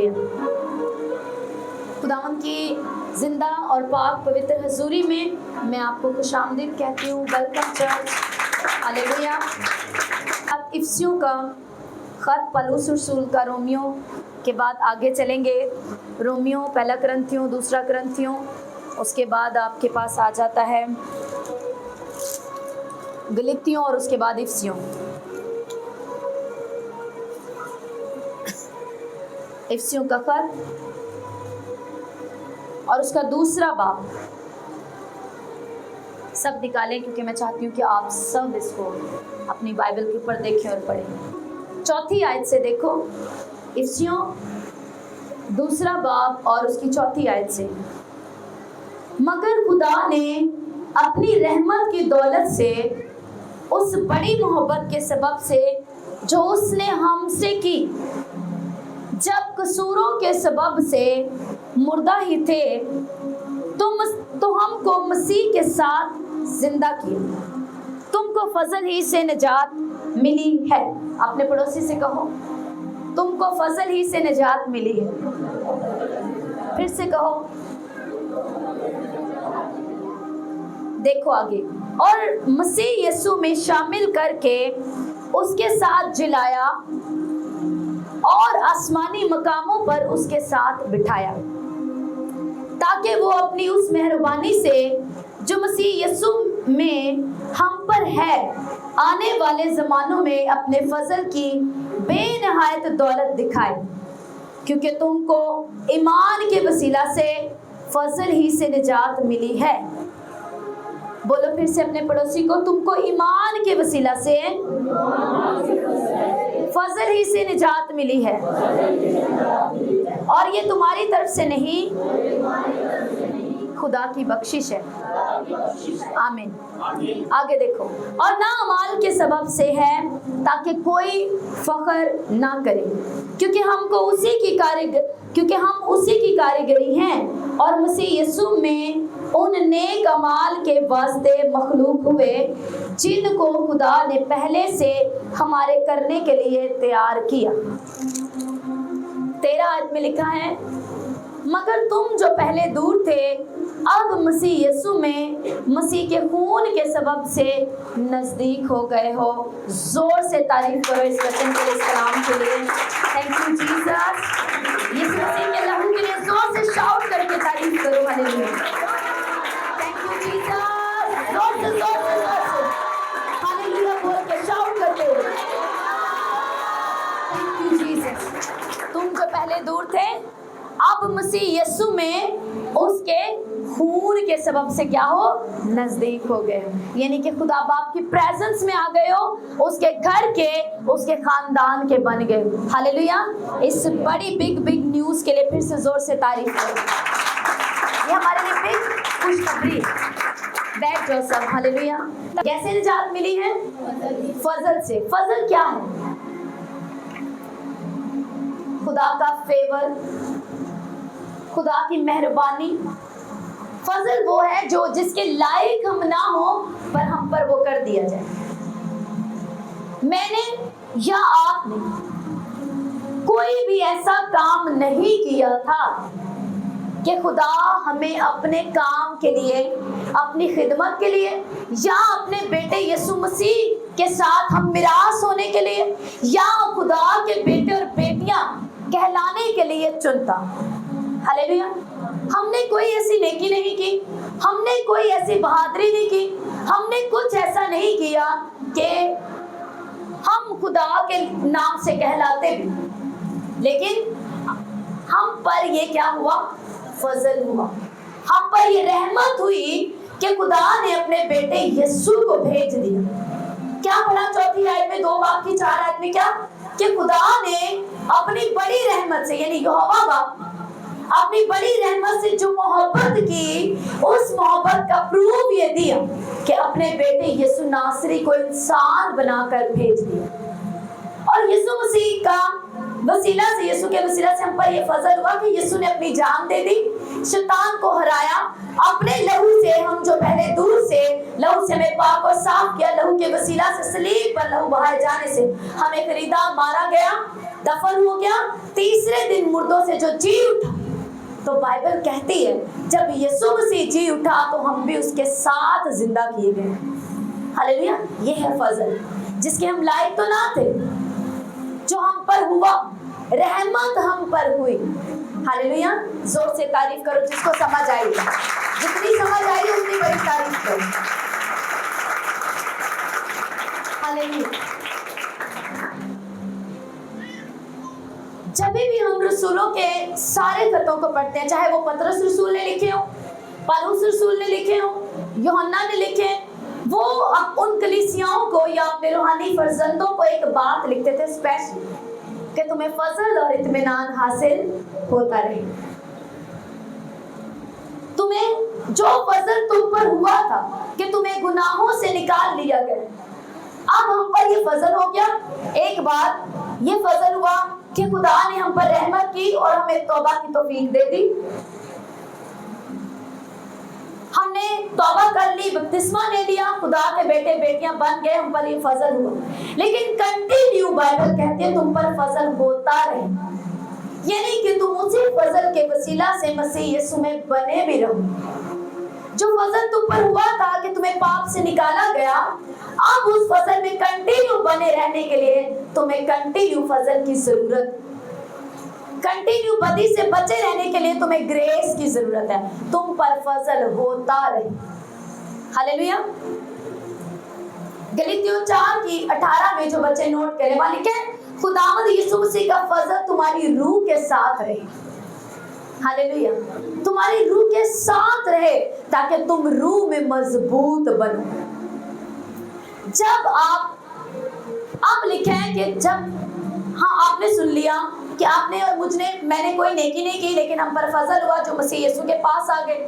Hallelujah. खुदावंद की जिंदा और पाक पवित्र हजूरी में मैं आपको खुशामदीद कहती हूँ। Welcome church, hallelujah. अब इफिसियों का खत पौलुस रसूल का रोमियो के बाद आगे चलेंगे। रोमियो, पहला करंथियों, दूसरा करंथियों, उसके बाद आपके पास आ जाता है गलातियों और उसके बाद इफिसियों। इफिसियों का खत और उसका दूसरा बाब। सब निकालें क्योंकि मैं चाहती हूँ कि आप सब इसको अपनी बाइबल के ऊपर देखें और पढ़ें। चौथी आयत से देखो, इफिसियों दूसरा बाब और उसकी चौथी आयत से। मगर खुदा ने अपनी रहमत की दौलत से, उस बड़ी मोहब्बत के सबब से जो उसने हमसे की, जब कसूरों के सबब से मुर्दा ही थे, तो हमको मसीह के साथ जिंदा किया। तुमको फजल ही से निजात मिली है। अपने पड़ोसी से कहो, तुमको फजल ही से निजात मिली है। फिर से कहो, देखो आगे। और मसीह यीशु में शामिल करके उसके साथ जिलाया और आसमानी मकामों पर उसके साथ बिठाया, ताकि वो अपनी उस मेहरबानी से जो मसीह यीशु में हम पर है, आने वाले ज़मानों में अपने फजल की बेनहायत दौलत दिखाए। क्योंकि तुमको ईमान के वसीला से फजल ही से निजात मिली है। बोलो फिर से अपने पड़ोसी को, तुमको ईमान के वसीला से फजल ही से निजात मिली है, और ये तुम्हारी तरफ से नहीं, खुदा की बख्शिश है। आमीन। आगे देखो। और ना अमाल के सबब से है, ताकि कोई फख्र ना करे, क्योंकि हम उसी की कारीगरी हैं, और मसीह यीशु में उन नेक अमाल के वास्ते मखलूक हुए, जिनको खुदा ने पहले से हमारे करने के लिए तैयार किया। 13 आयत में लिखा है, मगर तुम जो पहले दूर थे, अब मसीह यीशु में मसीह के खून के सबब से नजदीक हो गए हो। जोर से तारीफ करो इस वचन के लिए, इस कलाम के लिए। Thank you Jesus. इस मसीह के लहू के लिए जोर से शाउट करके तारीफ करो। हालेलुया। Thank you Jesus. जोर से हालेलुया बोल के शाउट करते हो। Thank you Jesus. तुम जो पहले दूर थे, अब मसीह यीशु में उसके खून के सबब से क्या हो, नजदीक हो गए। यानी कि खुदा बाप की प्रेजेंस में आ गए हो, उसके घर के, उसके खानदान के बन गए। हालेलुया। इस बड़ी बिग न्यूज के लिए फिर से जोर से तारीफ करो। ये हमारे लिए बिग खुशखबरी। बैठ जाओ सब। हालेलुया। कैसे निजात मिली है? फजल से। फजल क्या है? खुदा का फेवर, खुदा की मेहरबानी। फजल वो है जो जिसके लायक हम ना हो, पर हम पर वो कर दिया जाए। मैंने या आपने कोई भी ऐसा काम नहीं किया था कि खुदा हमें अपने काम के लिए, अपनी खिदमत के लिए, या अपने बेटे यीशु मसीह के साथ हम मिरास होने के लिए, या खुदा के बेटे और बेटियां कहलाने के लिए चुनता। हालेलुया। हमने कोई ऐसी नेकी नहीं की, हमने कोई ऐसी बहादुरी नहीं की, हमने कुछ ऐसा नहीं किया कि हम खुदा के नाम से कहलाते भी, लेकिन हम पर ये क्या हुआ? फजल हुआ। हम पर ये रहमत हुई कि खुदा ने अपने बेटे यीशु को भेज दिया। क्या पढ़ा चौथी आयत में, 2 बाब की 4 आयत में? क्या कि खुदा ने अपनी बड़ी रहमत से, यानी यहोवा बाप अपनी बड़ी रहमत से जो मोहब्बत की, उस मोहब्बत का प्रूफ ये दिया कि अपने बेटे यीशु नासरी को इंसान बनाकर भेज दिया। اور یسوع مسیح کا وسیلہ سے, یسوع کے وسیلہ سے ہم پر یہ فضل ہوا کہ یسوع نے اپنی جان دے دی, شیطان کو ہرایا, اپنے لہو سے ہم جو پہلے دور سے لہو سے ہمیں پاک اور صاف کیا, لہو کے وسیلہ سے صلیب پر لہو بہائے جانے سے ہمیں خریدا, مارا گیا, دفن ہو گیا, تیسرے دن مردوں سے جو جی اٹھا. تو بائبل کہتی ہے جب یسوع مسیح جی اٹھا تو ہم بھی اس کے ساتھ زندہ کیے گئے. ہاللیلویا. یہ ہے فضل جس کے ہم لائق تو نہ تھے, جو ہم پر ہوا, رحمت ہم پر ہوئی. ہاللیلویا. زور سے تعریف کرو جس کو سمجھ آئی, جتنی سمجھ آئی اتنی بڑی تعریف کرو. ہاللیلویا. جب بھی ہم رسولوں کے سارے خطوں کو پڑھتے ہیں, چاہے وہ پطرس رسول نے لکھے ہوں, پالوس رسول نے لکھے ہوں, یوحنا نے لکھے, وہ ان کلیسیاؤں کو یا اپنے روحانی فرزندوں کو ایک بات لکھتے تھے اسپیشل, کہ تمہیں فضل اور اطمینان حاصل ہوتا رہے. تمہیں جو فضل تم پر ہوا تھا کہ تمہیں گناہوں سے نکال لیا گیا, اب ہم پر یہ فضل ہو گیا. ایک بات یہ فضل ہوا کہ خدا نے ہم پر رحمت کی اور ہمیں توبہ کی توفیق دے دی. ہم نے توبہ کر لی, بپتسمہ لے لیا, خدا کے بیٹے بیٹیاں بن گئے, ہم پر یہ فضل ہوا. لیکن کنٹینیو بائبل کہتے ہیں تم پر فضل ہوتا رہے, یعنی کہ تم اسی فضل کے وسیلہ سے مسیح یسوع میں بنے بھی رہو. جو فضل تم پر ہوا تھا کہ تمہیں پاپ سے نکالا گیا, اب اس فضل میں کنٹینیو بنے رہنے کے لیے تمہیں کنٹینیو فضل کی ضرورت, کنٹینیو بدی سے بچے رہنے کے لیے تمہیں گریس کی ضرورت ہے. تم پر فضل ہوتا رہے. ہاللیلویا. گلاطیوں 4:18 میں جو بچے نوٹ کرنے والے کہ خداوند یسوع مسیح کا فضل تمہاری روح کے ساتھ رہے. ہاللیلویا. تمہاری روح کے ساتھ رہے تاکہ تم روح میں مضبوط بنو. جب آپ لکھے ہیں کہ جب آپ نے سن لیا کہ آپ نے اور مجھ نے, میں نے کوئی نیکی نہیں کی لیکن ہم پر فضل ہوا جو مسیح یسوع کے پاس آ گئے,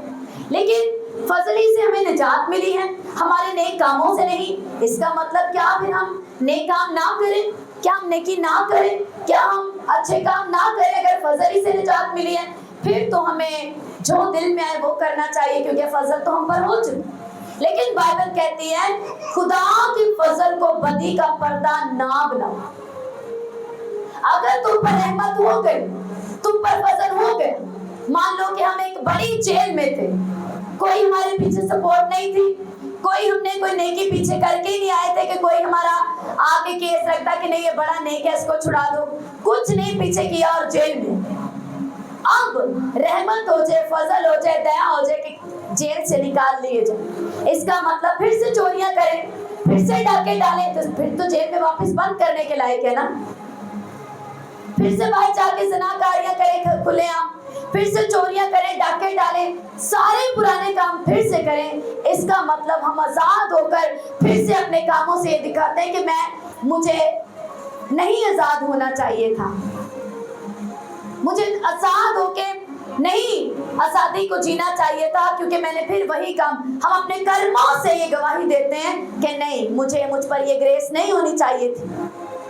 لیکن فضل ہی سے ہمیں نجات ملی ہے, ہمارے نیک کاموں سے نہیں. اس کا مطلب کیا پھر ہم نیک کام نہ کریں, کیا ہم نیکی نہ کریں, کیا ہم اچھے کام نہ کریں؟ اگر فضل ہی سے نجات ملی ہے پھر تو ہمیں جو دل میں آئے وہ کرنا چاہیے, کیونکہ فضل تو ہم پر ہو چکی. لیکن بائبل کہتی ہے خدا کی فضل کو بدی کا پردہ نہ بناؤ. اگر تم پر رحمت ہو گئی, تم پر فضل ہو گئے, مان لو کہ ہم ایک بڑی جیل میں تھے, کوئی ہمارے پیچھے سپورٹ نہیں تھی, ہم نے کوئی نیکی پیچھے کر کے ہی نہیں آئے تھے کہ کوئی ہمارا آگے کیس رکھتا کہ نہیں یہ بڑا نیک ہے اس کو چھڑا دو, کچھ نہیں پیچھے کیا اور جیل میں. اب رحمت ہو جائے, فضل ہو جائے, دیا ہو جائے کہ جیل سے نکال لیے جائے, اس کا مطلب پھر سے چوریاں کریں, پھر سے ڈاکے ڈالیں, تو پھر تو جیل میں واپس بند کرنے کے لائق ہے نا. پھر سے باہر جا کے زناکاریاں کریں کھلے عام, پھر سے چوریاں کریں, ڈاکے ڈالیں, سارے پرانے کام پھر سے کریں. اس کا مطلب ہم آزاد ہو کر پھر سے اپنے کاموں سے یہ دکھاتے ہیں کہ مجھے نہیں آزاد ہونا چاہیے تھا, مجھے آزاد ہو کے نہیں آزادی کو جینا چاہیے تھا, کیونکہ میں نے پھر وہی کام. ہم اپنے کرموں سے یہ گواہی دیتے ہیں کہ نہیں, مجھ پر یہ گریس نہیں ہونی چاہیے تھی.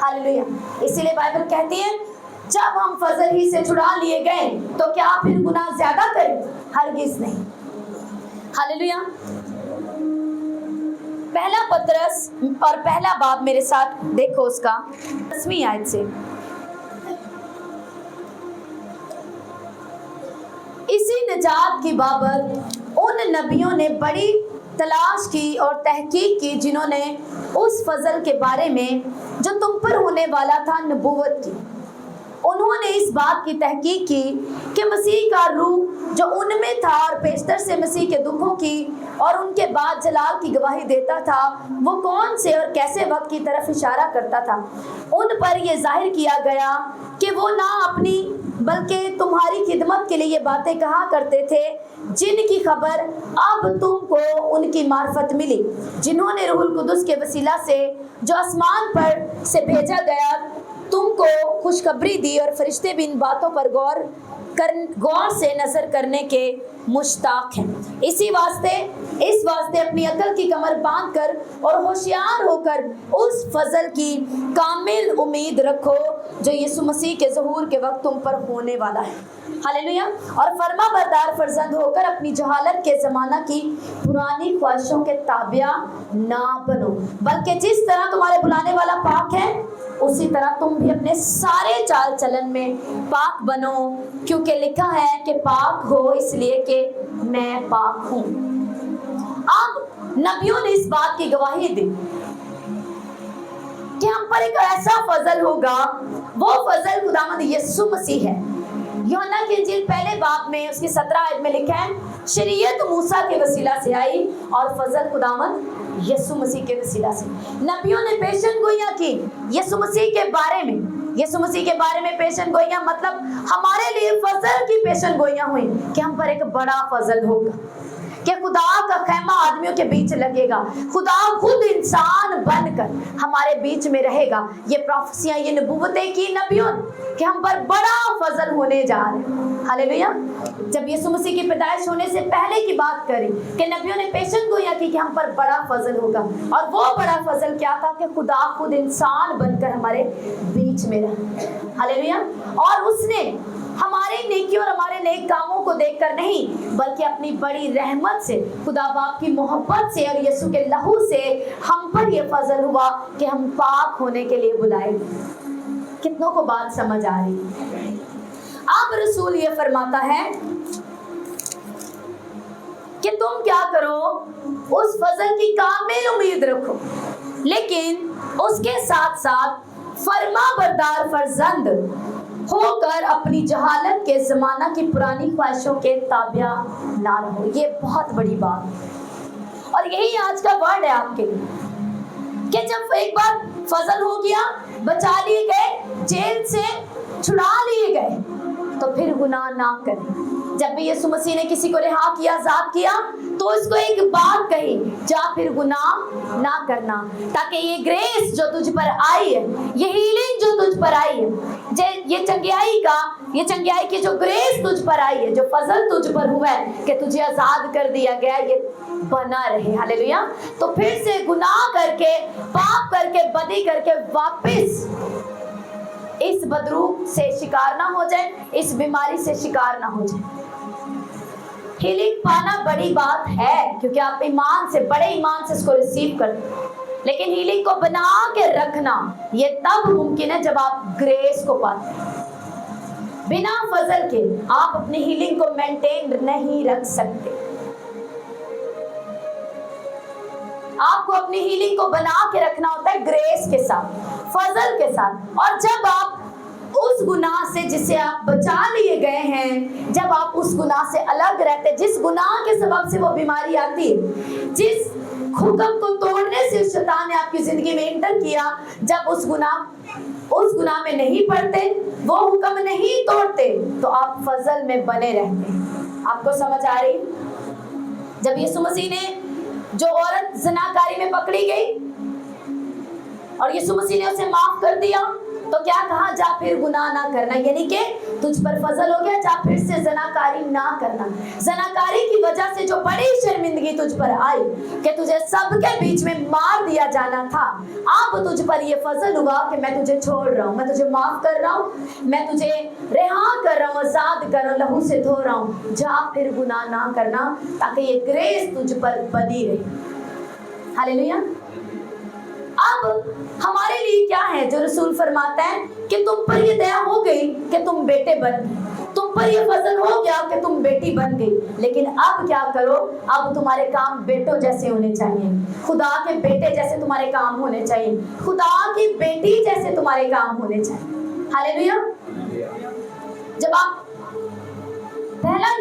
ہاللیلویا. اسی لیے بائبل کہتی ہے جب ہم فضل ہی سے چھڑا لیے گئے تو کیا پھر گناہ زیادہ کریں؟ ہرگز نہیں. ہاللیلویا. پہلا پطرس اور پہلا باب میرے ساتھ دیکھو اس کا 10ویں آیت سے. اسی نجات کی بابت ان نبیوں نے بڑی تلاش کی اور تحقیق کی جنہوں نے اس فضل کے بارے میں جو تم پر ہونے والا تھا نبوت کی. انہوں نے اس بات کی تحقیق کی کہ مسیح کا روح جو ان میں تھا اور پیشتر سے مسیح کے دکھوں کی اور ان کے بعد جلال کی گواہی دیتا تھا, وہ کون سے اور کیسے وقت کی طرف اشارہ کرتا تھا. ان پر یہ ظاہر کیا گیا کہ وہ نہ اپنی بلکہ تمہاری خدمت کے لیے یہ باتیں کہا کرتے تھے جن کی خبر اب تم کو ان کی معرفت ملی, جنہوں نے روح القدس کے وسیلہ سے جو آسمان پر سے بھیجا گیا तुम को खुशखबरी दी और फरिश्ते भी इन बातों पर गौर से नजर करने के मुश्ताक हैं। इस वास्ते अपनी अकल की कमर बांध कर और होशियार होकर उस फजल की कामिल उम्मीद रखो जो यीशु मसीह के ज़हूर के वक्त तुम पर होने वाला है। हालेलुया। और फर्मा बरदार फर्जंद होकर अपनी जहालत के ज़माना की पुरानी ख्वाहिशों के ताबिया ना बनो, बल्कि जिस तरह तुम्हारे बुलाने वाला पाक है उसी तरह तुम भी अपने सारे चाल चलन में पाक बनो, क्योंकि लिखा है कि पाक हो इसलिए कि मैं पाक हूँ। अब नबियों ने इस बात की गवाही दी कि हम पर एक ऐसा फजल होगा, वो फजल खुदावंद यीशु मसीह है। यूहन्ना की इंजील पहले बाब में उसकी 17 आयत में लिखा है, शरीयत मूसा के वसीला से आई और फजल खुदावंद यीशु मसीह के वसीला से। नबियों ने पेशन गोइयां की यीशु मसीह के बारे में पेशन गोइयां, मतलब हमारे लिए फजल की पेशन गोइयां हुई कि हम पर एक बड़ा फजल होगा, कि खुदा का खैमा आदमियों के बीच लगेगा, खुदा खुद इंसान बनकर हमारे बीच में रहेगा। ये प्रोफेसियां, ये नबूवतें की नबियों कि हम पर बड़ा फजल होने जा रहे हैं। हालेलुया। जब यीशु मसीह की पैदाइश होने से पहले की बात करी कि नबियों ने पेशन गोइयां की कि हम पर बड़ा फजल होगा, और वो बड़ा फजल क्या था कि खुदा खुद इंसान बनकर हमारे बीच में रहा। हालेलुया। और उसने हमारे नेकी और हमारे नेक कामों को देखकर नहीं, बल्कि अपनी बड़ी रहमत से, खुदा बाप की मोहब्बत से और यीशु के लहू से हम पर यह फजल हुआ कि हम पाक होने के लिए बुलाए। कितनों को बात समझ आ रही है? अब रसूल ये फरमाता है कि तुम क्या करो, उस फजल की कामिल उम्मीद रखो, लेकिन उसके साथ साथ फर्मा बरदार फर्जंद होकर अपनी जहालत के ज़माना की पुरानी ख्वाहिशों के ताबिया ना रहो। ये बहुत बड़ी बात है, और यही आज का वर्ड है आपके लिए कि जब एक बार फजल हो गया, बचा लिए गए, जेल से छुड़ा लिए गए, तो फिर गुनाह ना करें। जब भी यीशु मसीह ने किसी को रिहा किया, आजाद किया, तो इसको एक बात कही, जा फिर गुनाह ना करना, ताकि ये ग्रेस जो तुझ पर आई है, ये हीलिंग जो तुझ पर आई है, ये चंगियाई की जो ग्रेस तुझ पर आई है, जो फजल तुझ पर हुआ है कि तुझे आजाद कर दिया गया, ये बना रहे। हालेलुया। तो फिर से गुनाह करके, पाप करके, बदी करके वापस इस बदरूप से शिकार ना हो जाए, इस बीमारी से शिकार ना हो जाए। हीलिंग पाना बड़ी बात है, क्योंकि आप ईमान से, बड़े ईमान से इसको रिसीव करते हैं, लेकिन हीलिंग को बना के रखना ये तब मुमकिन है जब आप ग्रेस को पाते हैं। बिना फजल के आप अपनी हीलिंग को मेंटेन नहीं रख सकते। आपको अपनी हीलिंग को बना के रखना होता है ग्रेस के साथ, फजल के साथ। और जब आप उस गुनाह से जिसे आप बचा लिए गए हैं, जब आप उस गुनाह से अलग रहते, जिस गुनाह के सबब से वो बीमारी आती है, जिस हुक्म को तोड़ने से शैतान ने आपकी जिंदगी में एंटर किया, जब उस गुनाह में नहीं पड़ते, वो हुक्म नहीं तोड़ते, तो आप फजल में बने रहते हैं। आपको समझ आ रही? जब यीशु मसीह ने जो औरत ज़नाकारी में पकड़ी गई और यीशु मसीह ने उसे माफ कर दिया, तो क्या कहा, जा फिर गुनाह ना करना, यानी कि तुझ पर फजल हो गया, जा फिर से ज़नाकारी ना करना। ज़नाकारी की वजह से जो बड़ी शर्मिंदगी तुझ पर आई कि तुझे सबके बीच में मार दिया जाना था, अब तुझ पर ये फजल हुआ कि मैं तुझे छोड़ रहा हूँ, मैं तुझे माफ कर रहा हूँ, मैं तुझे रिहा कर रहा हूँ, आजाद कर रहा हूँ, लहू से धो रहा हूँ, जा फिर गुनाह ना करना, ताकि ये ग्रेस तुझ पर बनी रहे। हालेलुया। अब हमारे लिए क्या है जो रसूल फरमाता है कि तुम पर ये दया हो गई कि तुम बेटे बन गए, तुम पर ये फजल हो गया कि तुम बेटी बन गई, लेकिन अब क्या करो, अब तुम्हारे काम बेटों जैसे होने चाहिए, खुदा के बेटे जैसे तुम्हारे काम होने चाहिए, खुदा की बेटी जैसे तुम्हारे काम होने चाहिए। हालेलुया। जब आप पहला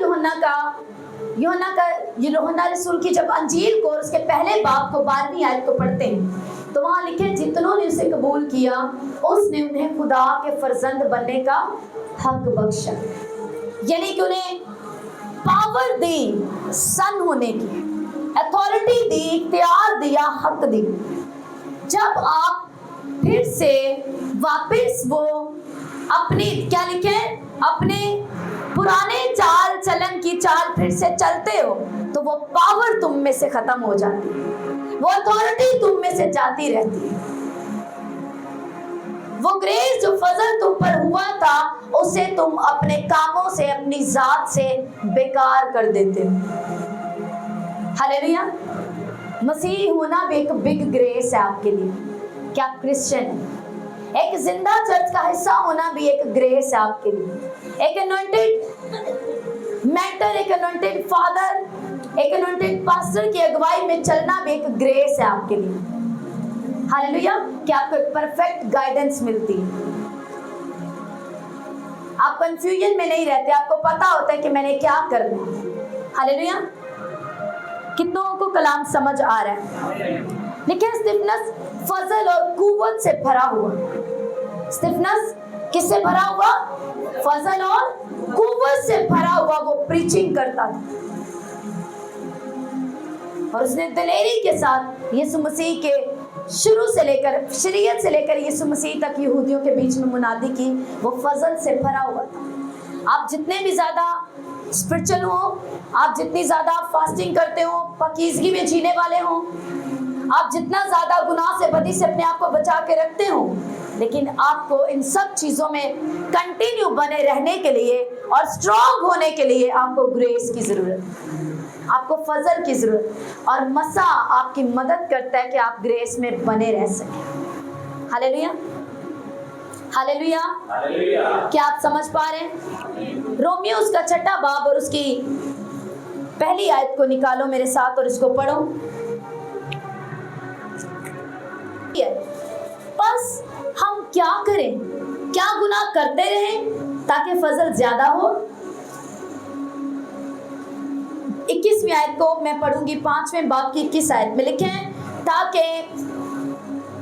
यूहन्ना रसूल की जब अंजील को उसके पहले बाब को 12वीं आयत को पढ़ते हैं, तो वहां लिखे, जितनों ने उसे कबूल किया उसने उन्हें खुदा के फर्जंद बनने का हक बख्शा, यानी कि उन्हें पावर दी, सन होने की अथॉरिटी दी, इख्तियार दिया, हक दी। जब आप फिर से वापस वो अपनी क्या लिखे, अपने पुराने चाल चलन की चाल फिर से चलते हो, तो वो पावर तुम में से खत्म हो जाती है, वो अथॉरिटी तुम में से जाती रहती है। वो ग्रेस जो फजल तुम पर हुआ था, उसे तुम अपने कामों से, अपनी जात से बेकार कर देते हो। हालेलुया। मसीह होना भी एक बिग ग्रेस है आपके लिए, क्या आप क्रिश्चियन हैं। एक जिंदा चर्च का हिस्सा होना भी एक ग्रेस है आपके लिए। एक अनॉइंटेड मेंटर, एक अनॉइंटेड फादर, एक अनॉइंटेड पास्टर की अगुवाई में चलना भी एक ग्रेस है आपके लिए। हालेलुया। कि आपको एक परफेक्ट गाइडेंस मिलती है, आप कंफ्यूजन में नहीं रहते, आपको पता होता है कि मैंने क्या करना है। हालेलुया। कितनों को कलाम समझ आ रहा है? देखिए, स्टिफनेस फजल और कुव्वत से भरा हुआ। स्टिफनेस किससे भरा हुआ? फजल और कुव्वत से भरा हुआ वो प्रीचिंग करता था, और उसने दिलेरी के साथ यीशु मसीह के शुरू से लेकर, शरीयत से लेकर यीशु मसीह तक यहूदियों के बीच में मुनादी की। वो फजल से भरा हुआ था। आप जितने भी ज्यादा स्पिरिचुअल हो, आप जितनी ज्यादा फास्टिंग करते हो, पाकीज़गी में जीने वाले हो, आप जितना ज्यादा गुनाह से, बदी से अपने आप को बचा के रखते हो, लेकिन आपको इन सब चीजों में कंटिन्यू बने रहने के लिए और स्ट्रांग होने के लिए आपको ग्रेस की जरूरत है, आपको फजल की जरूरत, और मसा आपकी मदद करता है कि आप ग्रेस में बने रह सकें। Hallelujah, hallelujah. क्या आप समझ पा रहे हैं? रोमियो उसका 6 बाब और उसकी पहली आयत को निकालो मेरे साथ और इसको पढ़ो। बस हम क्या करें? क्या गुनाह करते रहें ताकि फजल ज्यादा हो? 21वीं आयत को मैं पढ़ूंगी, 5वें बाब की 21 आयत में लिखे हैं, ताकि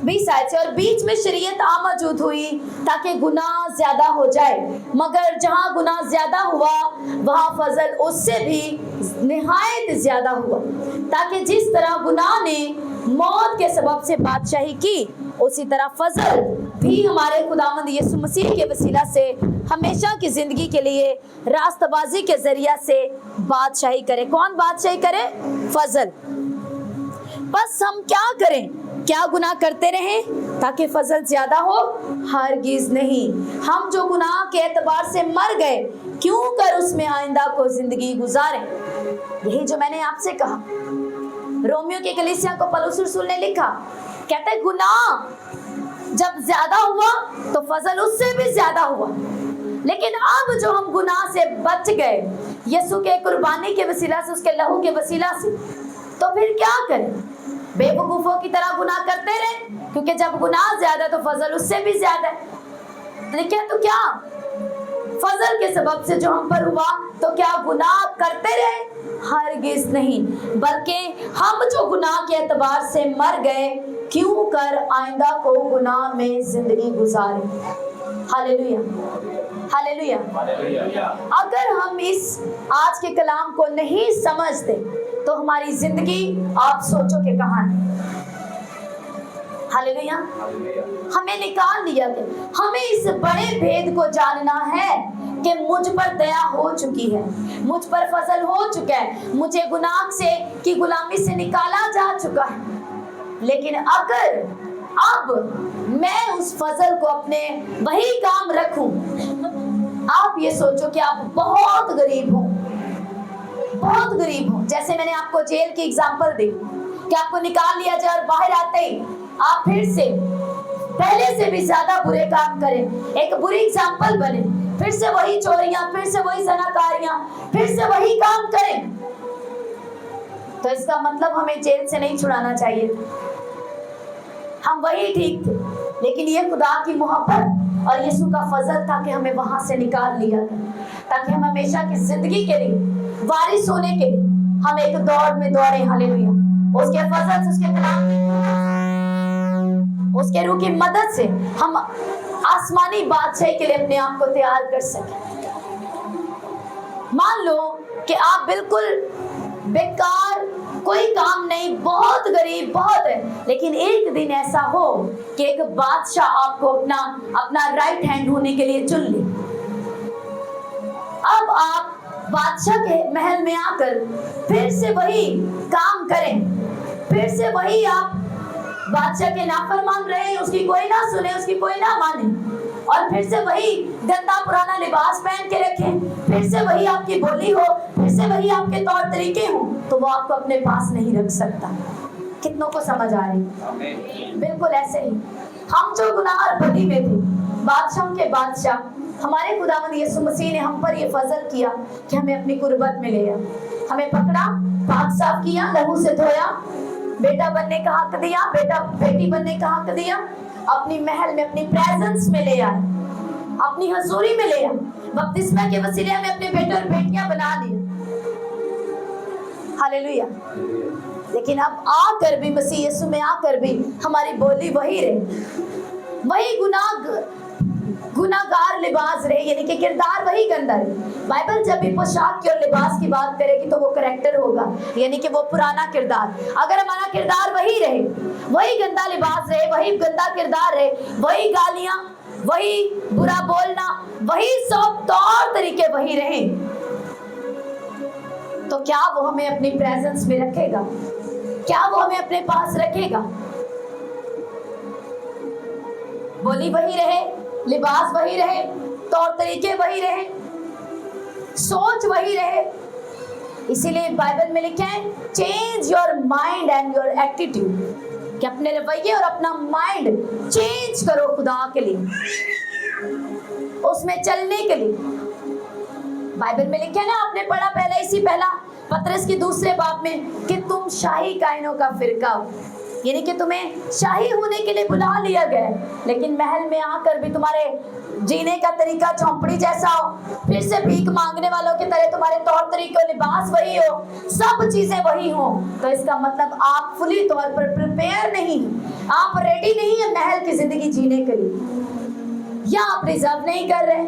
20 आयत से, और बीच में शरीयत आ मौजूद हुई ताकि गुनाह ज्यादा हो जाए, मगर जहां गुनाह ज्यादा हुआ वहां फजल उससे भी निहायत ज्यादा हुआ, ताकि जिस तरह गुनाह ने मौत के सबब से बादशाही की, उसी तरह फजल भी हमारे खुदावंद यीशु मसीह के वसीला से हमेशा की जिंदगी के लिए रास्तबाजी के जरिया से बादशाही करे। कौन बादशाही करे? फजल। बस हम क्या करें? क्या गुनाह करते रहें ताकि फजल ज्यादा हो? हरगिज नहीं। हम जो गुनाह के एतबार से मर गए, क्यों कर उसमें आइंदा को जिंदगी गुजारें। यही जो मैंने आपसे कहा, रोमियो के कलीसिया को पौलुस रसूल ने लिखा, कहते हैं गुनाह जब ज्यादा हुआ तो फजल उससे भी ज्यादा हुआ, लेकिन अब जो हम गुनाह से बच गए यीशु के कुर्बानी के वसीला से, उसके लहू के वसीला से, तो फिर क्या करें? बेवकूफों की तरह गुनाह करते रहे, क्योंकि जब गुनाह ज्यादा तो फजल उससे भी ज्यादा है। लेकिन तो क्या फजल के सबब से जो हम पर हुआ, तो क्या गुनाह करते रहे? हरगिज नहीं, बल्कि हम जो गुनाह के एतबार से मर गए, क्यों कर आइंदा को गुनाह में जिंदगी गुजारे। Hallelujah, hallelujah. अगर हम इस आज के कलाम को नहीं समझते तो हमारी जिंदगी आप सोचो कि कहां है। हालेलुया। हमें निकाल दिया गया। हमें इस बड़े भेद को जानना है कि मुझ पर दया हो चुकी है, मुझ पर फजल हो चुका है, मुझे गुनाह से की गुलामी से निकाला जा चुका है। लेकिन अगर अब मैं उस फजल को अपने वही काम रखूं, आप ये सोचो कि आप बहुत गरीब हो, बहुत गरीब हो। जैसे मैंने आपको जेल की एग्जांपल दी कि आपको निकाल लिया जाए और बाहर आते ही आप फिर से पहले से भी ज्यादा बुरे काम करें, एक बुरी एग्जांपल बने, फिर से वही चोरियां, फिर से वही ज़नाकारियां, फिर से वही काम करें, तो इसका मतलब हमें जेल से नहीं छुड़ाना चाहिए। हम वही ठीक थे, लेकिन ये खुदा की मोहब्बत और यीशु का फजल था कि हमें वहां से निकाल लिया गया, ताकि हम हमेशा की जिंदगी के लिए वारिस होने के लिए हम एक दौड़ में दौड़े। हालेलुया। उसके फजल से, उसके कलाम, उसके रूह की मदद से हम आसमानी बादशाही के लिए अपने आप को तैयार कर सके। मान लो कि आप बिल्कुल बेकार कोई काम नहीं, बहुत गरीब, बहुत है, लेकिन एक दिन ऐसा हो कि एक बादशाह आपको अपना राइट हैंड होने के लिए चुन ले। अब आप बादशाह के महल में आकर फिर से वही काम करें, फिर से वही आप बादशाह के नाफरमान रहे, उसकी कोई ना सुने, उसकी कोई ना माने, और फिर से वही गंदा पुराना लिबास पहन के रखें, फिर से वही आपकी बोली हो, फिर से वही आपके तौर तरीके हो, तो वो आपको अपने पास नहीं रख सकता। कितनों को समझ आ रही? बिल्कुल ऐसे ही हम जो गुनाह और बदी में थे, बादशाहों के बादशाह हमारे खुदावंद यीशु मसीह ने हम पर ये फजल किया कि हमें अपनी कुर्बत में ले आया, हमें पकड़ा, पाक साफ किया, लहू से धोया, बेटा बनने का हक दिया, बेटी बनने का हक दिया, अपनी महल में, अपनी प्रेजेंस में ले आए, अपनी हजूरी में ले आए, बपतिस्मा के वसीले में अपने बेटे और बेटियां बना दिए। हालेलुया। लेकिन अब आकर भी, मसीह यीशु में आकर भी हमारी बोली वही रहे, वही गुनाहगार लिबास रहे, यानी कि किरदार वही गंदा रहे। बाइबल जब भी पोशाक की और लिबास की बात करेगी तो वो करैक्टर होगा, यानी कि वो पुराना किरदार। अगर हमारा किरदार वही रहे, वही गंदा लिबास रहे, वही गंदा किरदार रहे, वही गालियां, वही बुरा बोलना, वही सब तौर तरीके वही रहे, तो क्या वो हमें अपनी प्रेजेंस में रखेगा? क्या वो हमें अपने पास रखेगा? बोली वही रहे, लिबास वही रहे, तौर तरीके वही रहे, सोच वही रहे। इसीलिए बाइबल में लिखा है, change your mind and your attitude, कि अपने रवैये और अपना माइंड चेंज करो खुदा के लिए, उसमें चलने के लिए। बाइबल में लिखा है ना, आपने पढ़ा पहला पतरस की दूसरे बाब में कि तुम शाही कायनों का फिरका हो, यानी कि तुम्हें शाही होने के लिए बुला लिया गया, लेकिन महल में आकर भी तुम्हारे जीने का तरीका झोंपड़ी जैसा हो, फिर से भीख मांगने वालों की तरह तुम्हारे तौर तरीके, लिबास वही हो, सब चीजें वही हो, तो इसका मतलब आप फुली तौर पर प्रिपेयर नहीं, आप रेडी नहीं है महल की जिंदगी जीने के लिए, या आप रिजर्व नहीं कर रहे,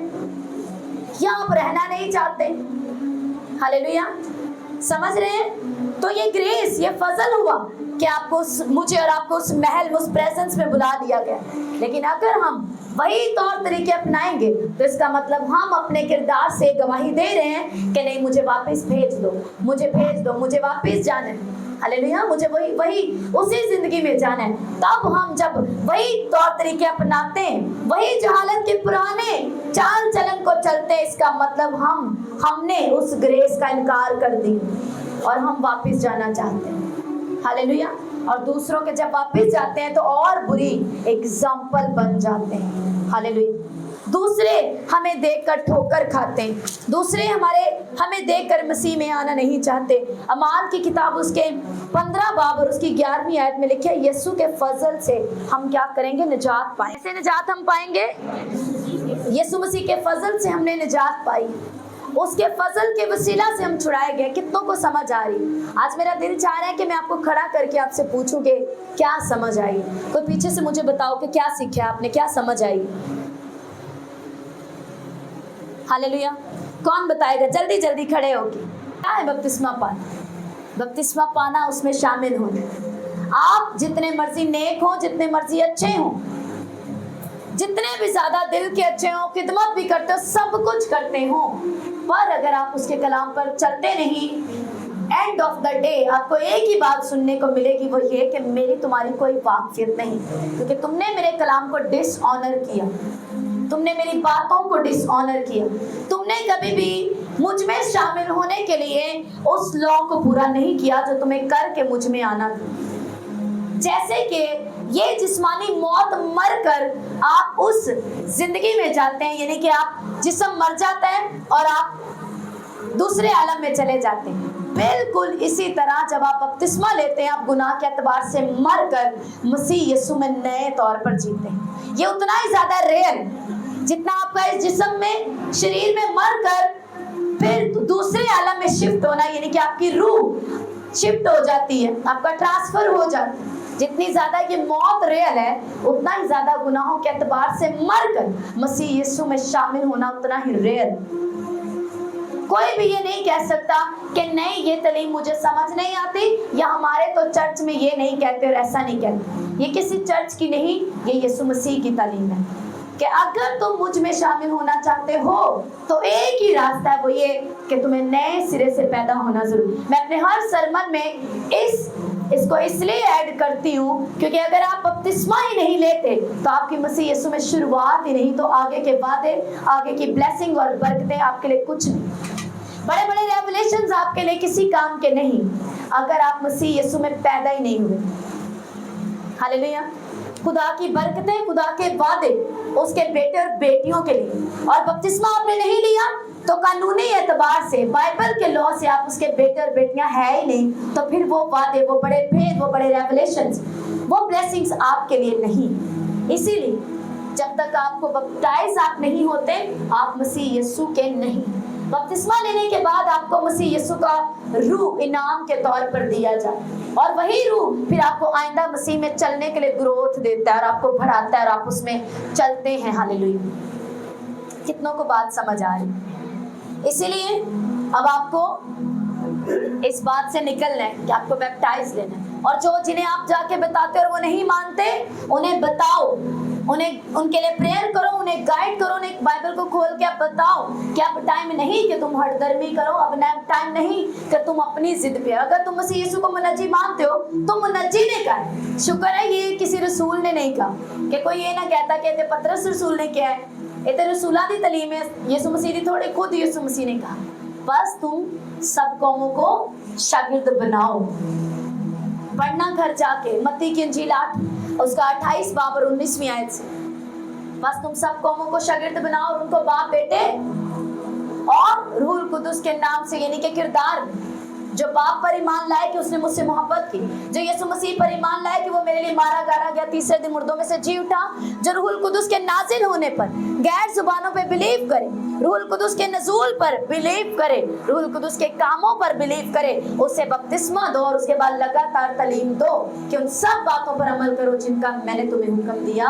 या आप रहना नहीं चाहते। हालेलुया, समझ रहे हैं? तो ये ग्रेस, ये फजल हुआ कि आपको मुझे और आपको उस महल में, उस प्रेजेंस में बुला दिया गया। लेकिन अगर हम वही तौर तरीके अपनाएंगे तो इसका मतलब हम अपने किरदार से गवाही दे रहे हैं कि नहीं, मुझे वापस भेज दो, मुझे भेज दो, मुझे वापस जाना है। हालेलुया, मुझे वही उसी जिंदगी में जाना है। तब हम जब वही तौर तरीके अपनाते हैं, वही जहालत के पुराने चाल चलन को चलते हैं, इसका मतलब हमने उस ग्रेस का इनकार कर दिया और हम वापस जाना चाहते हैं। हालेलुया। और दूसरों के जब वापस जाते हैं तो और बुरी एग्जाम्पल बन जाते हैं। हालेलुया। दूसरे हमें देखकर ठोकर खाते हैं, दूसरे हमें देखकर मसीह में आना नहीं चाहते। अमाल की किताब उसके 15 बाब और उसकी 11वीं आयत में लिखा है, यीशु के फजल से हम क्या करेंगे? निजात पाएंगे। कैसे निजात हम पाएंगे? यीशु मसीह के फजल से हमने निजात पाई, उसके फजल के वसीला से हम छुड़ाए गए। कितनों को समझ आ रही? आज मेरा दिल चाह रहा है कि मैं आपको खड़ा करके आपसे पूछूं कि क्या समझ आई। कोई पीछे से मुझे बताओ कि क्या सीखा आपने, क्या समझ आई? हालेलुया। कौन बताएगा? जल्दी जल्दी खड़े होके। क्या है बपतिस्मा पाना? बपतिस्मा पाना, उसमें शामिल होना। आप जितने मर्जी नेक हो, जितने मर्जी अच्छे हो, जितने भी ज्यादा दिल के अच्छे हो, खिदमत भी करते हो, सब कुछ करते हो, पर अगर आप उसके कलाम पर चलते नहीं, एंड ऑफ द डे आपको एक ही बात सुनने को मिलेगी, वो ये कि मेरी तुम्हारी कोई वाकफियत नहीं, क्योंकि तुमने मेरे कलाम को डिसऑनर किया, तुमने मेरी बातों को डिसऑनर किया, तुमने कभी भी मुझ में शामिल होने के लिए उस लॉ को पूरा नहीं किया जो तुम्हें करके मुझ में आना था। जैसे कि ये जिस्मानी मौत मर कर आप उस जिंदगी में जाते हैं, यानी कि आप जिस्म मर जाता है और आप दूसरे आलम में चले जाते हैं, बिल्कुल इसी तरह जब आप बपतिस्मा लेते हैं, आप गुनाह के एतबार से मर कर मसीह यीशु में नए तौर पर जीते हैं। ये उतना ही ज्यादा रेयर जितना आपका इस जिस्म में, शरीर में मर कर फिर दूसरे आलम में शिफ्ट होना, यानी कि आपकी रूह शिफ्ट हो जाती है, आपका ट्रांसफर हो जाता है। जितनी ज्यादा ये मौत रियल है, उतना ही ज्यादा गुनाहों के एतबार से मर कर मसीह यीशु में शामिल होना उतना ही रियल। कोई भी ये नहीं कह सकता कि नहीं ये तालीम मुझे समझ नहीं आती, या हमारे तो चर्च में ये नहीं कहते और ऐसा नहीं कहते। ये किसी चर्च की नहीं, ये यीशु मसीह की तालीम है कि अगर तुम मुझ में शामिल होना चाहते हो तो एक ही रास्ता है, वो ये कि तुम्हें नए सिरे से पैदा होना जरूरी। मैं अपने हर सरमन में इसको इसलिए ऐड करती हूँ क्योंकि अगर आप बपतिस्मा ही नहीं लेते तो आपकी मसीह यीशु में शुरुआत ही नहीं, तो आगे के वादे, आगे की ब्लेसिंग और बरकतें आपके लिए कुछ नहीं, बड़े बड़े रेवलेशंस आपके लिए किसी काम के नहीं, अगर आप मसीह यीशु में पैदा ही नहीं हुए। हालेलुया। खुदा की बरकतें, खुदा के वादे उसके बेटे और बेटियों के लिए, और बपतिस्मा आपने नहीं लिया तो कानूनी एतबार से, बाइबल के लॉ से आप उसके बेटे और बेटियां है ही नहीं, तो फिर वो वादे, वो बड़े भेद, वो बड़े रेवलेशंस, वो ब्लेसिंग्स आपके लिए नहीं। इसीलिए जब तक आपको बपटाइज आप नहीं होते, आप मसीह यीशु के नहीं। बपतिस्मा लेने के बाद आपको मसीह यीशु का रूह इनाम के तौर पर दिया जाए, और वही रूह फिर आपको आइंदा मसीह में चलने के लिए ग्रोथ देता है और आपको बढ़ाता है और आप उसमें चलते हैं। हालेलुया। कितनों को बात समझ आ रही? इसीलिए अब आपको इस बात से निकलना है कि आपको बैप्टाइज लेना है, और जो जिन्हें आप जाके बताते और वो नहीं मानते, उन्हें बताओ, उन्हें उनके लिए प्रेयर करो, उन्हें गाइड करो, उन्हें बाइबल को खोल के आप बताओ कि अब टाइम नहीं कि तुम हठधर्मी करो, अब टाइम नहीं कि तुम अपनी जिद पे। अगर तुम मसीह यीशु को मुनज्जी मानते हो तो मुनज्जी ने कहा, शुक्र है ये किसी रसूल ने नहीं कहा, कि कोई ये ना कहता कि पतरस रसूल ने क्या है, ये रसूला दी तलीम है, यीशु मसीह दी थोड़े, खुद यीशु मसीह ने कहा बस तुम सब कौमों को शागिर्द बनाओ। पढ़ना घर जाके मत्ती की इंजील 8 उसका 28 बाब और 19वीं आयत से, बस तुम सब कौमों को शागिर्द बनाओ और उनको बाप, बेटे और रूह कुदुस के नाम से, यानी कि किरदार जो बाप पर ईमान लाए कि उसने मुझसे मोहब्बत की, जो यीशु मसीह पर ईमान लाए कि वो मेरे लिए मारा गाड़ा गया, तीसरे दिन मुर्दों में से जी उठा, जो रूहुल कुदुस के नाजिल होने पर गैर जुबानों पे बिलीव करे, रूहुल कुदुस के नज़ूल पर बिलीव करे, रूहुल कुदुस के कामों पर बिलीव करे, उसे बपतिस्मा दो और उसके बाद लगातार तालीम दो कि उन सब बातों पर अमल करो जिनका मैंने तुम्हें हुक्म दिया।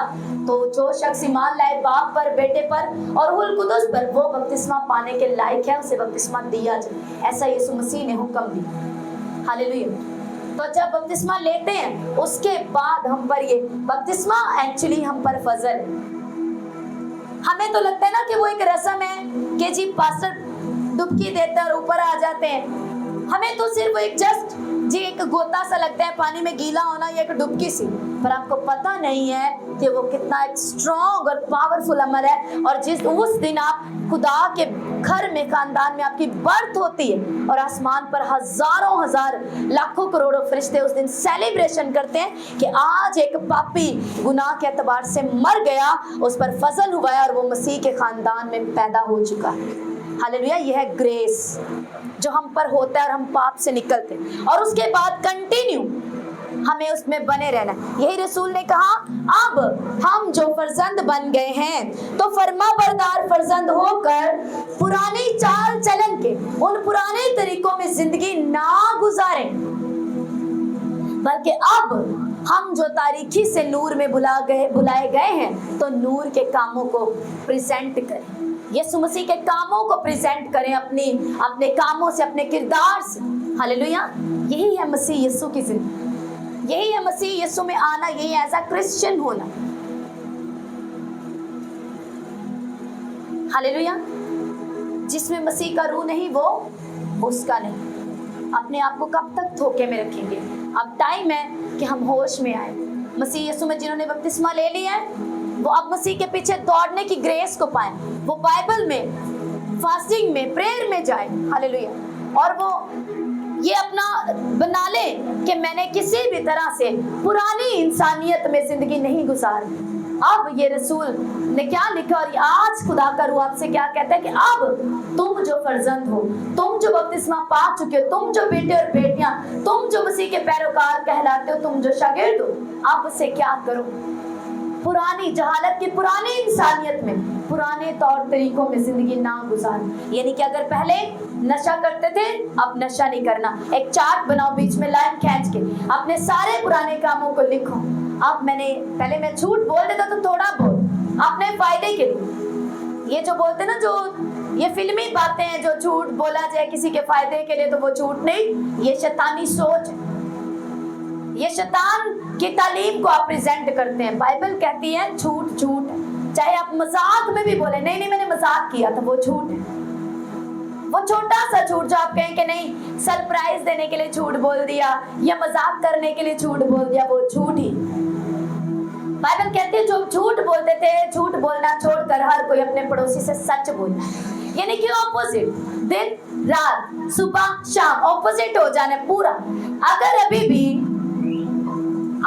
तो जो शख्स ईमान लाए बाप पर, बेटे पर और रूहुल कुदुस पर, वो बपतिस्मा पाने के लायक है, उसे बपतिस्मा दिया जाए। ऐसा यीशु मसीह ने हुक्म दिया। हालेलुया। तो जब बपतिस्मा लेते हैं उसके बाद हम पर ये बपतिस्मा एक्चुअली हम पर फजल है। हमें तो लगता है ना कि वो एक रस्म है कि जी पास्टर डुबकी देते और ऊपर आ जाते हैं, हमें तो सिर्फ एक जस्ट जी एक गोता सा लगता है, पानी में गीला होना या एक डुबकी सी, पर आपको पता नहीं है कि वो कितना एक स्ट्रॉन्ग और पावरफुल अमल है। और जिस उस दिन आप खुदा के घर में, खानदान में आपकी बर्थ होती है और आसमान पर हजारों हजार लाखों करोड़ों फरिश्ते उस दिन सेलिब्रेशन करते हैं कि आज एक पापी गुनाह के एतबार से मर गया, उस पर फजल हुआ है और वो मसीह के खानदान में पैदा हो चुका है। हालेलुया। यह है ग्रेस जो हम पर होता है और हम पाप से निकलते हैं, और उसके बाद कंटिन्यू हमें उसमें बने रहना। यही रसूल ने कहा, अब हम जो फर्जंद बन गए हैं तो फर्माबरदार फर्जंद होकर पुरानी चाल चलन के उन पुराने तरीकों में जिंदगी ना गुजारें, बल्कि अब हम जो तारीकी से नूर में बुलाए गए हैं तो नूर के कामों को प्रेजेंट करें, यीशु मसीह के कामों को प्रेजेंट करें, अपने कामों से, अपने किरदार से। हालेलुया। यही है मसीह यीशु की जिंदगी, यही है मसीह यीशु में आना, यही है एज अ क्रिश्चियन होना। हालेलुया। जिसमें मसीह का रूह नहीं वो उसका नहीं। अपने आप को कब तक धोखे में रखेंगे? अब टाइम है कि हम होश में आए। मसीह यीशु में जिन्होंने बपतिस्मा ले लिया है वो अब मसीह के पीछे दौड़ने की ग्रेस को पाएं, वो बाइबल में, फास्टिंग में, प्रेयर में जाए। हालेलुया। और वो ये अपना बना ले कि मैंने किसी भी तरह से पुरानी इंसानियत में जिंदगी नहीं गुजारी। अब ये रसूल ने क्या लिखा और आज खुदा का रूह आपसे क्या कहता है कि अब तुम जो फर्जंद हो, तुम जो बपतिस्मा पा चुके हो, तुम जो बेटे और बेटियां, तुम जो मसीह के पैरोकार कहलाते हो, तुम जो शागिर्द हो, अब से क्या करो? पुरानी जहालत की पुरानी इंसानियत में, पुराने तौर तरीकों में जिंदगी ना गुजारो। यानी कि अगर पहले नशा करते थे, अब नशा नहीं करना। एक चार्ट बनाओ, बीच में लाइन खींच के अपने सारे पुराने कामों को लिखो। अब पहले मैं झूठ बोल देता तो थोड़ा बोल, अपने फायदे के लिए, ये जो बोलते हैं ना, जो ये फिल्मी बातें हैं, जो झूठ बोला जाए किसी के फायदे के लिए, तो वो झूठ नहीं, ये शैतानी सोच है, ये शैतान की तालीम को आप प्रेजेंट करते हैं। बाइबल कहती है झूठ झूठ है, चाहे आप मजाक में भी बोले नहीं नहीं मैंने मजाक किया, तो वो झूठ है। वो छोटा सा झूठ जो आप कहें कि नहीं सरप्राइज देने के लिए झूठ बोल दिया या मजाक करने के लिए झूठ बोल दिया, वो झूठ ही। बाइबल कहती है जो झूठ बोलते थे, झूठ बोलना छोड़कर हर कोई अपने पड़ोसी से सच बोलता है, यानी कि ऑपोजिट, दिन रात सुबह शाम ऑपोजिट हो जाना पूरा। अगर अभी भी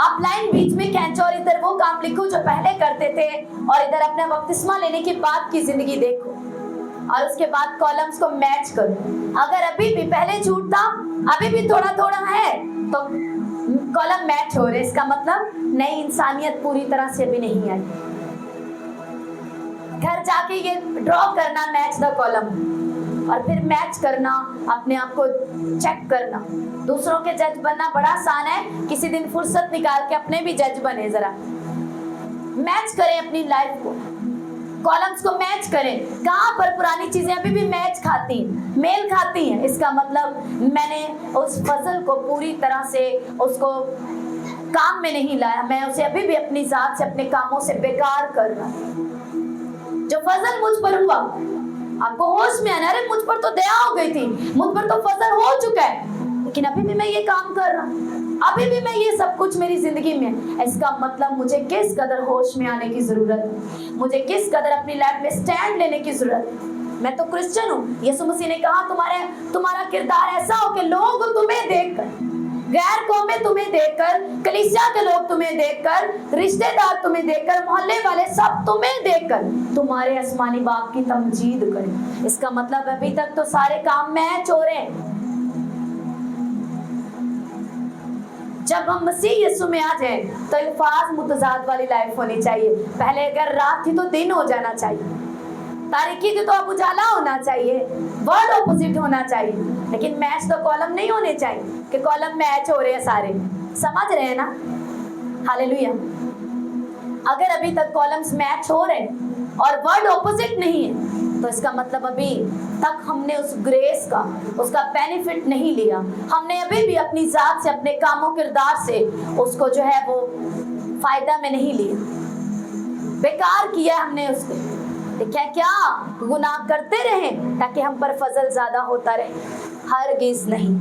आप लाइन बीच में खींचो और इधर वो काम लिखो जो पहले करते थे, और इधर अपना बपतिस्मा लेने के बाद की जिंदगी देखो, और उसके बाद कॉलम्स को मैच करो। अगर अभी भी पहले झूठ था, अभी भी थोड़ा थोड़ा है, तो कॉलम मैच हो रहे, इसका मतलब नई इंसानियत पूरी तरह से भी नहीं आई। घर जाके ये ड्रॉ करना, मैच द कॉलम, और फिर मैच करना, अपने आप को चेक करना। दूसरों के जज बनना बड़ा आसान है, किसी दिन फुर्सत निकाल के अपने भी जज बने, जरा मैच करें अपनी लाइफ को, कॉलम्स को मैच करें। कहाँ पर पुरानी चीजें अभी भी मैच खाती, मेल खाती हैं, इसका मतलब मैंने उस फसल को पूरी तरह से उसको काम में नहीं लाया, मैं उसे अभी भी अपनी जात से, अपने कामों से बेकार कर रहा हूं। जो फसल मुझ पर हुआ, आपको होश में आना, अरे मुझ पर तो दया हो गई थी, मुझ पर तो फसल हो चुका है, लेकिन अभी भी मैं ये काम कर रहा हूँ, अभी भी मैं ये सब कुछ मेरी जिंदगी में। इसका मतलब मुझे किस कदर होश में आने की जरूरत है, मुझे किस कदर अपनी लाइफ में स्टैंड लेने की जरूरत है। मैं तो क्रिश्चियन हूँ, यीशु मसीह ने कहा तुम्हारा किरदार ऐसा हो कि लोग तुम्हें देखकर, गैर कौमें तुम्हें देखकर, कलीसिया के लोग तुम्हें देखकर, रिश्तेदार तुम्हें देखकर, मोहल्ले वाले सब तुम्हें देखकर तुम्हारे आसमानी बाप की तमजीद करें। इसका मतलब अभी तक तो सारे काम मैच हो रहे हैं। जब हम मसीह यीशु में आ जाए तो अल्फाज मुतजाद वाली लाइफ होनी चाहिए। पहले अगर रात थी तो दिन हो जाना चाहिए, तारीकी थी तो अब उजाला होना चाहिए, वर्ड ऑपोजिट होना चाहिए, लेकिन मैच तो कॉलम नहीं होने चाहिए कि कॉलम मैच हो रहे हैं सारे। समझ रहे हैं ना? हालेलुया। अगर अभी तक कॉलम्स मैच हो रहे हैं और वर्ड ऑपोजिट नहीं है, तो इसका मतलब अभी तक हमने उस ग्रेस का, उसका बेनिफिट नहीं लिया। हमने अभी भी अपनी जात से, अपने कामों किरदार से उसको जो है वो फायदा में नहीं लिया, बेकार किया हमने उसको। देखिए क्या गुनाह करते रहे ताकि हम पर फजल ज्यादा होता रहे? हरगिज नहीं,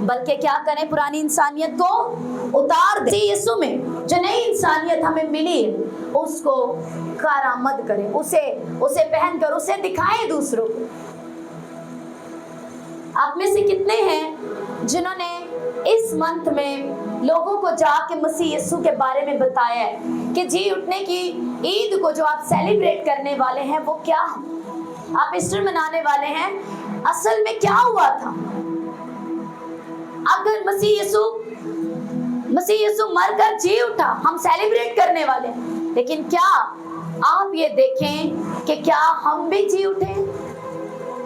बल्कि क्या करें, पुरानी इंसानियत को उतार दे, यीशु में जो नई इंसानियत हमें मिली उसको कारामद करें, उसे पहनकर उसे दिखाएं दूसरों को। आप में से कितने हैं जिन्होंने इस मंथ में लोगों को जाके मसीह यीशु के बारे में बताया है कि जी उठने की ईद को जो आप सेलिब्रेट करने वाले हैं वो क्या है, आप ईस्टर मनाने वाले हैं, असल में क्या हुआ था? अगर मसीह यीशु मरकर जी उठा, हम सेलिब्रेट करने वाले हैं, लेकिन क्या आप ये देखें कि क्या हम भी जी उठे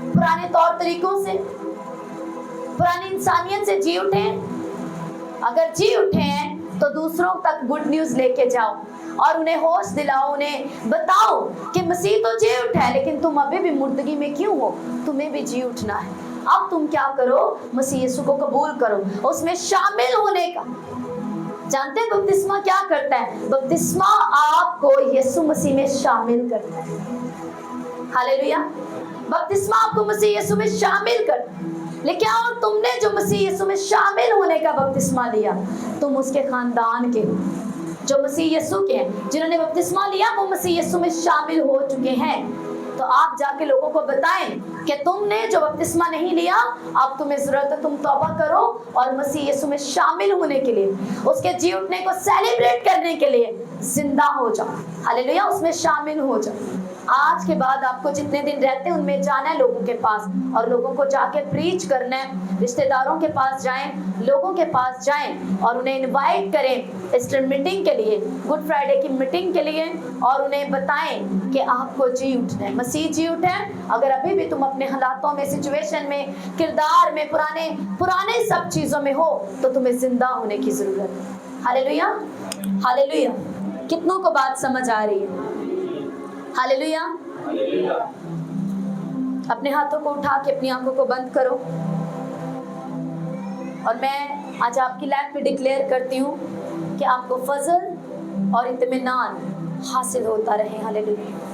पुराने तौर तरीकों से, पुरानी इंसानियत से जी उठे? अगर जी उठे हैं तो दूसरों तक गुड न्यूज लेके जाओ और उन्हें होश दिलाओ, उन्हें बताओ कि मसीह तो जी उठा है, लेकिन तुम अभी भी मुर्दगी में क्यों हो? तुम्हें भी जी उठना है। अब तुम क्या करो, मसीह यीशु को कबूल करो, उसमें शामिल होने का। जानते हैं बपतिस्मा क्या करता है? बपतिस्मा आपको यीशु मसीह में शामिल करता है। हालेलुया। बपतिस्मा आपको मसीह यीशु में शामिल करता है। लेकिन और तुमने जो मसीह यीशु में शामिल होने का बपतिस्मा लिया, तुम उसके खानदान के, जो मसीह यीशु के हैं, जिन्होंने बपतिस्मा लिया वो मसीह यीशु में शामिल हो चुके हैं। तो आप जाके लोगों को बताएं कि तुमने जो बपतिस्मा नहीं लिया, अब तुम्हें जरूरत है तुम तौबा करो और मसीह यीशु में शामिल होने के लिए, उसके जी उठने को सेलिब्रेट करने के लिए जिंदा हो जाओ। हालेलुया, उसमें शामिल हो जाओ। आज के बाद आपको जितने दिन रहते हैं उनमें जाना है लोगों के पास, और लोगों को जाके प्रीच करना है। रिश्तेदारों के पास जाएं, लोगों के पास जाएं और उन्हें इनवाइट करें ईस्टर मीटिंग के लिए, गुड फ्राइडे की मीटिंग के लिए, और उन्हें बताएं कि आपको जी उठना है, मसीह जी उठे। अगर अभी भी तुम अपने हालातों में, सिचुएशन में, किरदार में, पुराने सब चीजों में हो, तो तुम्हें जिंदा होने की जरूरत है। Hallelujah, hallelujah. कितनों को बात समझ आ रही है? हालेलुया। اپنے ہاتھوں کو اٹھا کے اپنی آنکھوں کو بند کرو، اور میں آج آپ کی لائف میں ڈکلیئر کرتی ہوں کہ آپ کو فضل اور اطمینان حاصل ہوتا رہے۔ ہاللیلویا۔